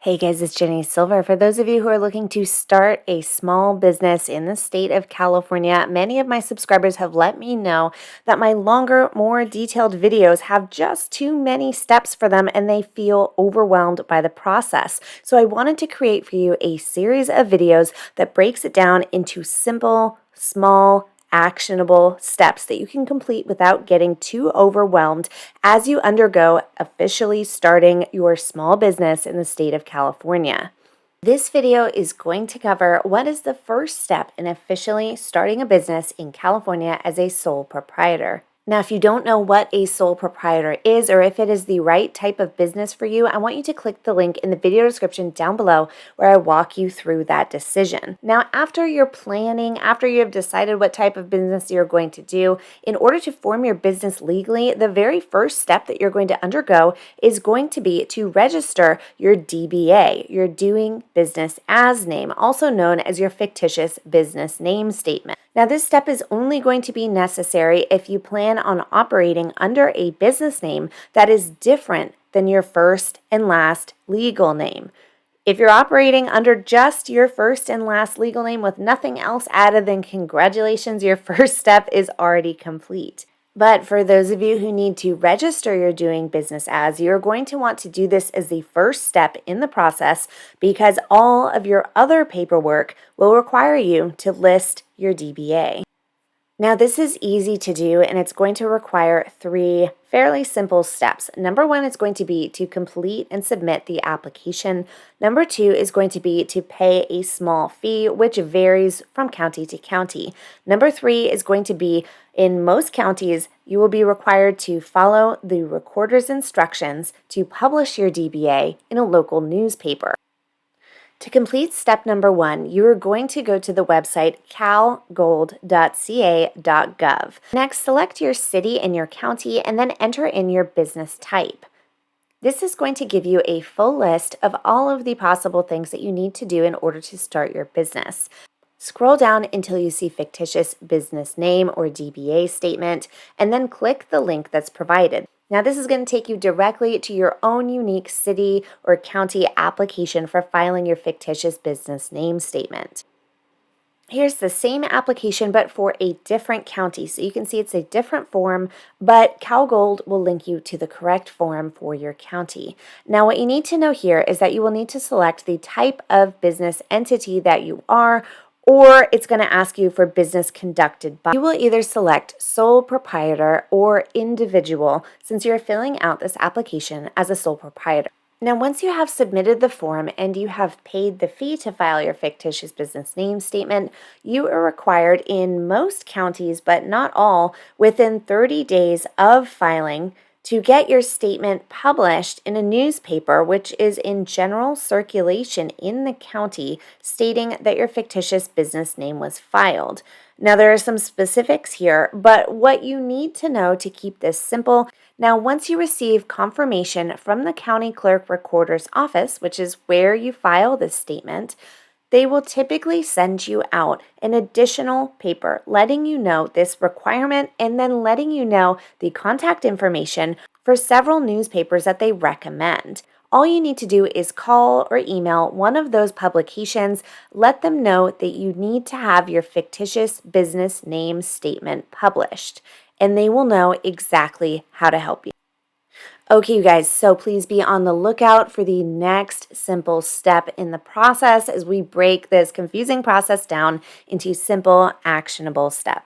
Hey guys, it's Jenny Silver. For those of you who are looking to start a small business in the state of California, many of my subscribers have let me know that my longer, more detailed videos have just too many steps for them and they feel overwhelmed by the process. So I wanted to create for you a series of videos that breaks it down into simple, small, actionable steps that you can complete without getting too overwhelmed as you undergo officially starting your small business in the state of California. This video is going to cover what is the first step in officially starting a business in California as a sole proprietor. Now, if you don't know what a sole proprietor is or if it is the right type of business for you, I want you to click the link in the video description down below where I walk you through that decision. Now, after you're planning, after you have decided what type of business you're going to do, in order to form your business legally, the very first step that you're going to undergo is going to be to register your DBA, your Doing Business As name, also known as your fictitious business name statement. Now, this step is only going to be necessary if you plan on operating under a business name that is different than your first and last legal name. If you're operating under just your first and last legal name with nothing else added, then congratulations, your first step is already complete. But for those of you who need to register your Doing Business As, you're going to want to do this as the first step in the process because all of your other paperwork will require you to list your DBA. Now, this is easy to do, and it's going to require 3 fairly simple steps. Number 1 is going to be to complete and submit the application. Number 2 is going to be to pay a small fee, which varies from county to county. Number 3 is going to be, in most counties, you will be required to follow the recorder's instructions to publish your DBA in a local newspaper. To complete step number 1, you are going to go to the website calgold.ca.gov. Next, select your city and your county and then enter in your business type. This is going to give you a full list of all of the possible things that you need to do in order to start your business. Scroll down until you see Fictitious Business Name or DBA statement, and then click the link that's provided. Now, this is going to take you directly to your own unique city or county application for filing your fictitious business name statement. Here's the same application, but for a different county. So you can see it's a different form, but CalGold will link you to the correct form for your county. Now, what you need to know here is that you will need to select the type of business entity that you are, or it's going to ask you for business conducted by. You will either select sole proprietor or individual since you're filling out this application as a sole proprietor. Now, once you have submitted the form and you have paid the fee to file your fictitious business name statement, you are required in most counties, but not all, within 30 days of filing to get your statement published in a newspaper, which is in general circulation in the county, stating that your fictitious business name was filed. Now, there are some specifics here, but what you need to know to keep this simple. Now, once you receive confirmation from the county clerk recorder's office, which is where you file this statement, they will typically send you out an additional paper letting you know this requirement and then letting you know the contact information for several newspapers that they recommend. All you need to do is call or email one of those publications, let them know that you need to have your fictitious business name statement published, and they will know exactly how to help you. Okay, you guys, so please be on the lookout for the next simple step in the process as we break this confusing process down into simple, actionable steps.